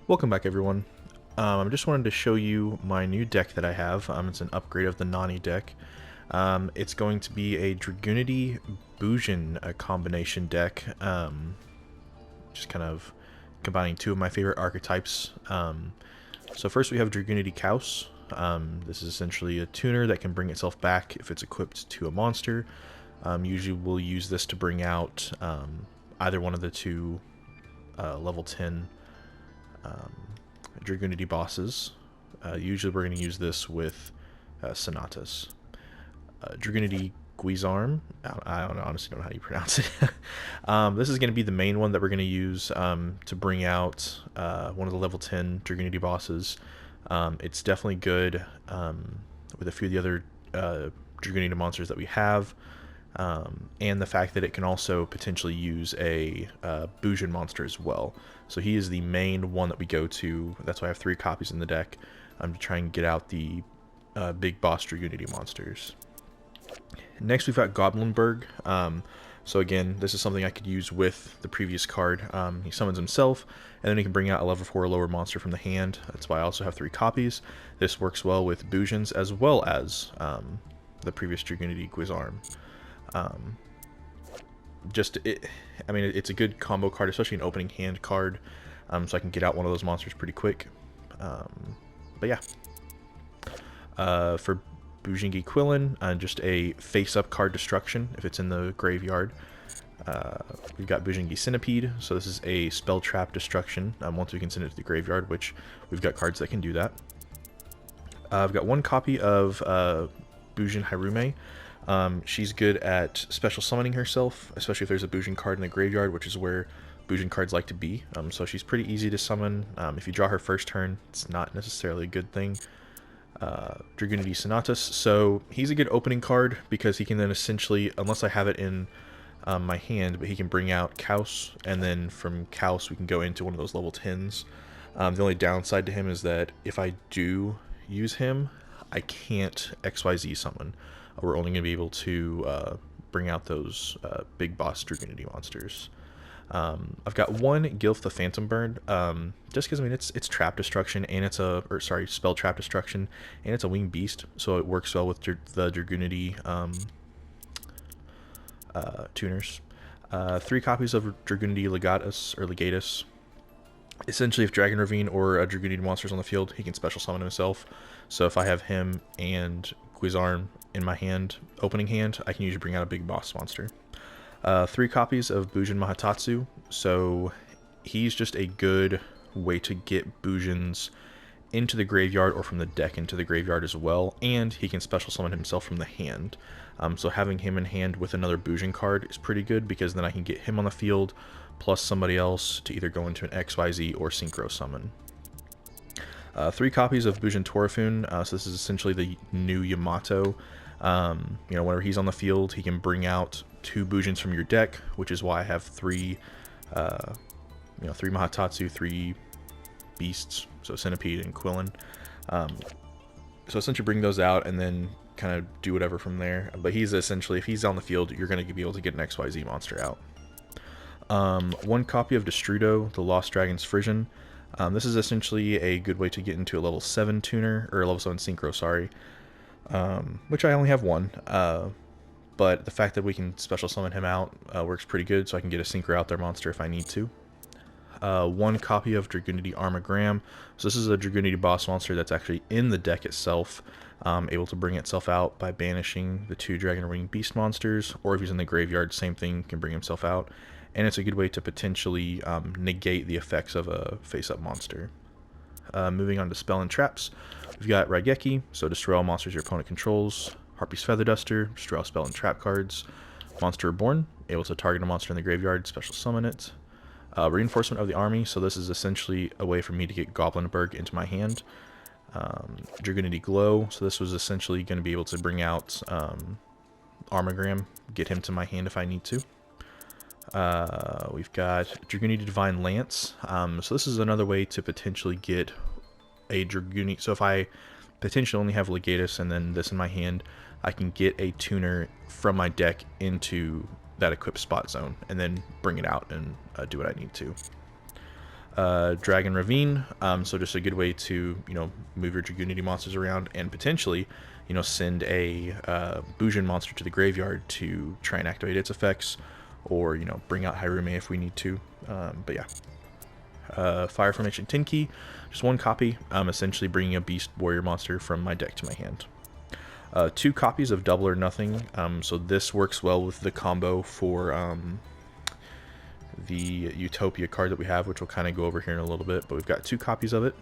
Welcome back, everyone. I just wanted to show you my new deck that I have. It's an upgrade of the Nani deck. It's going to be a Dragunity Bujin combination deck. Just kind of combining two of my favorite archetypes. So first we have Dragunity Kaus. This is essentially a tuner that can bring itself back if it's equipped to a monster. Usually we'll use this to bring out either one of the two level 10 Dragunity bosses. Usually we're going to use this with Sonatas. Dragunity Guizarm, I honestly don't know how you pronounce it. This is going to be the main one that we're going to use to bring out one of the level 10 Dragunity bosses. It's definitely good with a few of the other Dragunity monsters that we have. And the fact that it can also potentially use a Bujin monster as well. So he is the main one that we go to. That's why I have 3 copies in the deck. To try and get out the big boss Dragunity monsters. Next we've got Goblinberg. So again, this is something I could use with the previous card. He summons himself, and then he can bring out a level 4 or lower monster from the hand. That's why I also have 3 copies. This works well with Bujins as well as the previous Dragunity Guizarm. It's a good combo card, especially an opening hand card, so I can get out one of those monsters pretty quick. But yeah, for Bhujangi Quillin, just a face-up card destruction if it's in the graveyard. We've got Bhujangi Centipede, so this is a spell trap destruction once we can send it to the graveyard, which we've got cards that can do that. I've got 1 copy of Bujin Harume. She's good at special summoning herself, especially if there's a Bujin card in the graveyard, which is where Bujin cards like to be. So she's pretty easy to summon. If you draw her first turn, it's not necessarily a good thing. Dragunity Sonatas, so he's a good opening card because he can then essentially, unless I have it in my hand, but he can bring out Kaus, and then from Kaus we can go into one of those level 10s. The only downside to him is that if I do use him, I can't XYZ summon. We're only going to be able to bring out those big boss Dragunity monsters. I've got 1 Gilf the Phantom Bird, just because it's trap destruction and it's spell trap destruction, and it's a winged beast, so it works well with the Dragunity tuners. 3 copies of Dragunity Legatus. Essentially, if Dragon Ravine or a Dragunity monster is on the field, he can special summon himself. So if I have him and Guizarm in my hand, opening hand, I can usually bring out a big boss monster. 3 copies of Bujin Mahatatsu, so he's just a good way to get Bujins into the graveyard or from the deck into the graveyard as well, and he can special summon himself from the hand. So having him in hand with another Bujin card is pretty good, because then I can get him on the field plus somebody else to either go into an XYZ or Synchro summon. 3 copies of Bujin Torafun, so this is essentially the new Yamato. Whenever he's on the field, he can bring out 2 Bujins from your deck, which is why I have 3 Mahatatsu, 3 beasts, so Centipede and Quillin. So essentially bring those out and then kind of do whatever from there. But he's essentially, if he's on the field, you're going to be able to get an XYZ monster out. 1 copy of Destrudo, the Lost Dragon's Frisian. This is essentially a good way to get into a level 7 tuner, or a level 7 synchro, sorry. Which I only have 1. But the fact that we can special summon him out works pretty good, so I can get a synchro out their monster if I need to. 1 copy of Dragunity Armagram. So this is a Dragunity boss monster that's actually in the deck itself, able to bring itself out by banishing the 2 Dragon Wing Beast monsters, or if he's in the graveyard, same thing, can bring himself out. And it's a good way to potentially negate the effects of a face-up monster. Moving on to Spell and Traps, we've got Raigeki, so destroy all monsters your opponent controls. Harpy's Feather Duster, destroy all spell and trap cards. Monster Reborn, able to target a monster in the graveyard, special summon it. Reinforcement of the Army, so this is essentially a way for me to get Goblinberg into my hand. Dragunity Glow, so this was essentially going to be able to bring out Armagram, get him to my hand if I need to. We've got Dragunity Divine Lance, so this is another way to potentially get a Dragunity. So if I potentially only have Legatus and then this in my hand, I can get a tuner from my deck into that equipped spot zone and then bring it out and do what I need to. Dragon Ravine, so just a good way to, move your Dragunity monsters around and potentially, send a Bujin monster to the graveyard to try and activate its effects, or, bring out Hyrume if we need to. But yeah. Fire Formation Tenki, just one copy. I'm essentially bringing a Beast Warrior monster from my deck to my hand. 2 copies of Double or Nothing, so this works well with the combo for the Utopia card that we have, which we'll kind of go over here in a little bit, but we've got 2 copies of it.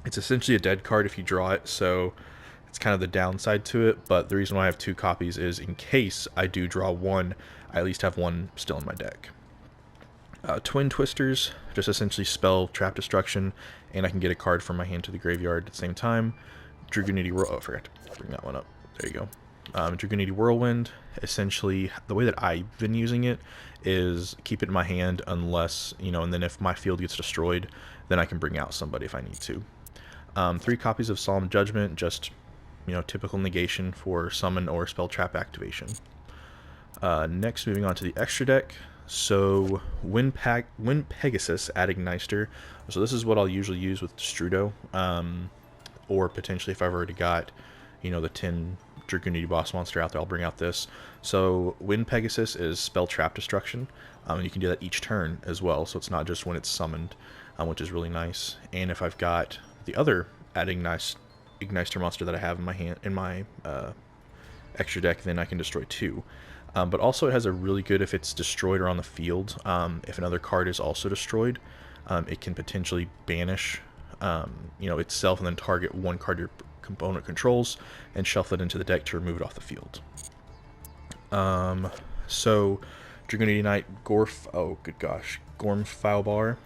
It's essentially a dead card if you draw it, so it's kind of the downside to it, but the reason why I have 2 copies is in case I do draw one, I at least have one still in my deck. Twin Twisters, just essentially spell Trap Destruction, and I can get a card from my hand to the graveyard at the same time. Dragunity I forgot to bring that one up. There you go. Dragunity Whirlwind, essentially, the way that I've been using it is keep it in my hand unless, and then if my field gets destroyed, then I can bring out somebody if I need to. 3 copies of Solemn Judgment, just, typical negation for summon or spell trap activation. Next, moving on to the extra deck. So, Wind Pegasus, adding Neister. So this is what I'll usually use with Destrudo, or potentially if I've already got, the 10 Dragunity boss monster out there, I'll bring out this. So Wind Pegasus is spell trap destruction. You can do that each turn as well, so it's not just when it's summoned, which is really nice. And if I've got the other Igniter monster that I have in my hand extra deck, then I can destroy 2. But also it has a really good if it's destroyed or on the field. If another card is also destroyed, it can potentially banish itself and then target one card your component controls and shuffle it into the deck to remove it off the field. So Dragunity Knight Gorm Filebar.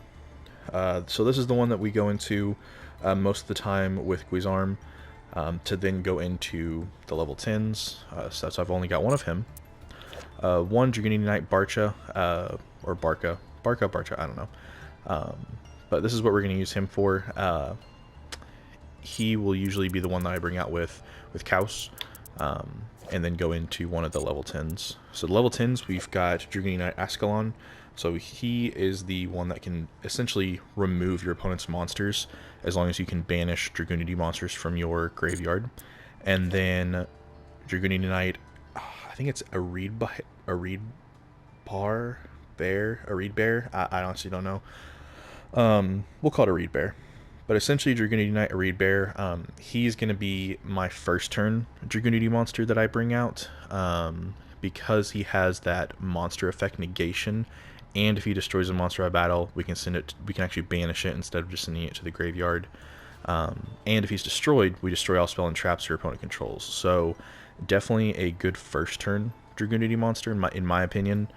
So this is the one that we go into most of the time with Guizarm, to then go into the level 10s. So I've only got one of him. 1 Dragunity Knight Barcha, or Barca, I don't know. But this is what we're going to use him for. He will usually be the one that I bring out with Kaus, and then go into one of the level 10s. So the level 10s, we've got Dragunity Knight Ascalon. So he is the one that can essentially remove your opponent's monsters as long as you can banish Dragunity monsters from your graveyard. And then Dragunity Knight, I think it's a Reed Bear. I honestly don't know. We'll call it a Reed Bear. But essentially, Dragunity Knight, a Reed Bear, he's going to be my first turn Dragunity monster that I bring out, because he has that monster effect negation, and if he destroys a monster by battle, we can actually banish it instead of just sending it to the graveyard. And if he's destroyed, we destroy all spell and traps your opponent controls. So definitely a good first turn Dragunity monster in my opinion,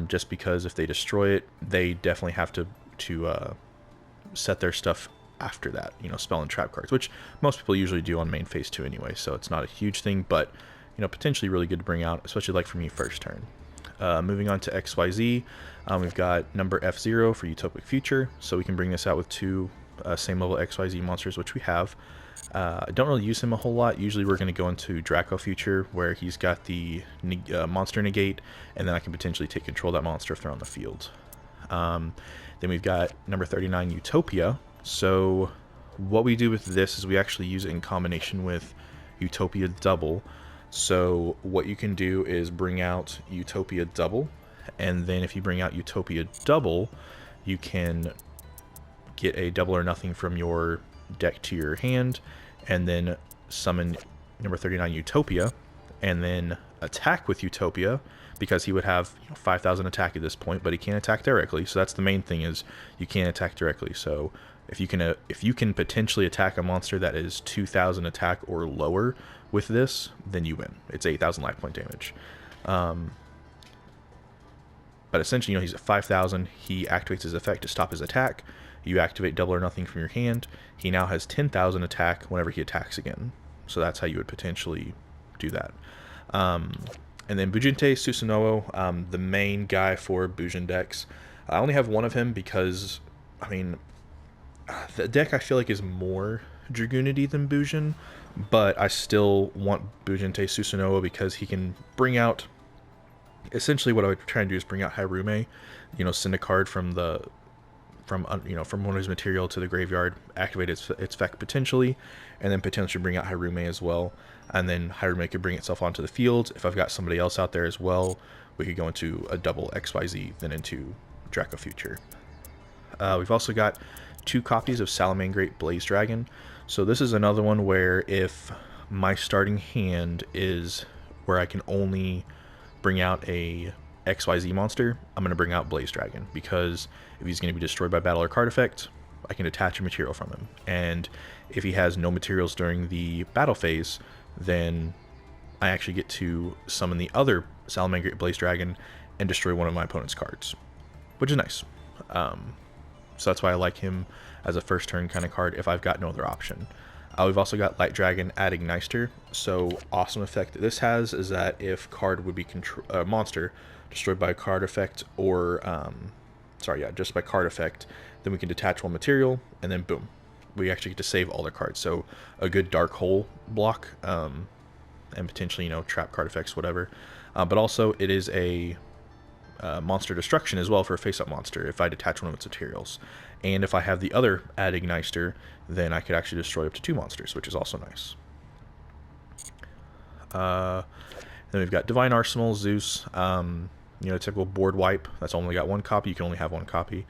just because if they destroy it, they definitely have to set their stuff after that, spell and trap cards, which most people usually do on main phase 2 anyway, so it's not a huge thing, but potentially really good to bring out, especially like for me first turn. Moving on to XYZ, we've got number F0 for Utopic Future, so we can bring this out with 2 same level XYZ monsters, which we have. I don't really use him a whole lot. Usually we're going to go into Draco Future, where he's got the monster negate, and then I can potentially take control of that monster if they're on the field. Then we've got number 39 Utopia. So what we do with this is we actually use it in combination with Utopia Double. So what you can do is bring out Utopia Double, and then if you bring out Utopia Double, you can get a Double or Nothing from your deck to your hand, and then summon number 39 Utopia, and then attack with Utopia, because he would have 5,000 attack at this point, but he can't attack directly. So that's the main thing, is you can't attack directly. So if you can potentially attack a monster that is 2,000 attack or lower with this, then you win. It's 8,000 life point damage. But essentially, he's at 5,000. He activates his effect to stop his attack. You activate Double or Nothing from your hand. He now has 10,000 attack whenever he attacks again. So that's how you would potentially do that. And then Bujinte Susanoo, the main guy for Bujin decks. I only have one of him because, the deck I feel like is more Dragunity than Bujin, but I still want Bujinte Susanoo because he can bring out, essentially what I would try and do is bring out Hyrume, send a card from the from from one of his material to the graveyard, activate its effect potentially, and then potentially bring out Hyrume as well. And then Hyrume could bring itself onto the field. If I've got somebody else out there as well, we could go into a double XYZ, then into Draco Future. We've also got 2 copies of Salamangreat Blaze Dragon. So this is another one where if my starting hand is where I can only bring out a XYZ monster, I'm going to bring out Blaze Dragon, because if he's going to be destroyed by battle or card effect, I can detach a material from him. And if he has no materials during the battle phase, then I actually get to summon the other Salamangreat Blaze Dragon and destroy one of my opponent's cards, which is nice. So that's why I like him as a first turn kind of card if I've got no other option. We've also got Light Dragon Adigneister. So awesome effect that this has is that if card would be monster destroyed by a card effect, or just by card effect, then we can detach one material, and then boom, we actually get to save all their cards. So a good dark hole block, and potentially trap card effects, whatever. But also it is a monster destruction as well for a face-up monster if I detach one of its materials. And if I have the other Adigneister, then I could actually destroy up to 2 monsters, which is also nice. Then we've got Divine Arsenal, Zeus, typical board wipe. That's only got 1 copy. You can only have 1 copy.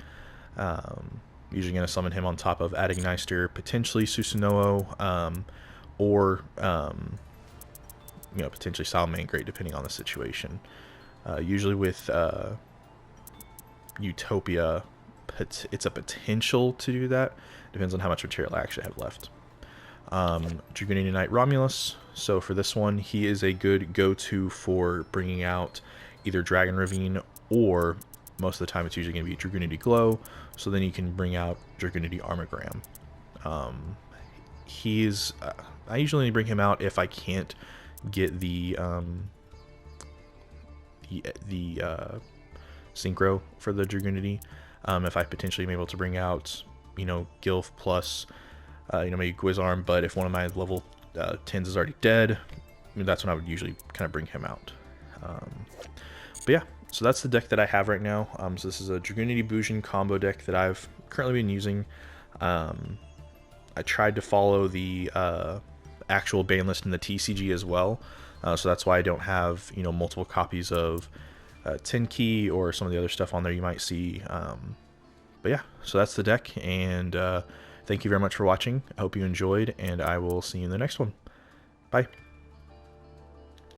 Usually going to summon him on top of Adigneister, potentially Susanoo, or potentially Salamangreat, depending on the situation. Usually with Utopia, it's a potential to do that. Depends on how much material I actually have left. Dragunity Knight Romulus. So for this one, he is a good go-to for bringing out either Dragon Ravine, or most of the time it's usually going to be Dragunity Glow. So then you can bring out Dragunity Armogram. I usually bring him out if I can't get the synchro for the Dragunity. If I potentially am able to bring out, Gilf plus, maybe Guizarm, but if one of my level 10s is already dead, that's when I would usually kind of bring him out. But yeah, so that's the deck that I have right now. So this is a Dragunity Bujin combo deck that I've currently been using. I tried to follow the actual ban list in the TCG as well, so that's why I don't have multiple copies of 10 key or some of the other stuff on there you might see. But yeah, so that's the deck, and thank you very much for watching. I hope you enjoyed, and I will see you in the next one. Bye.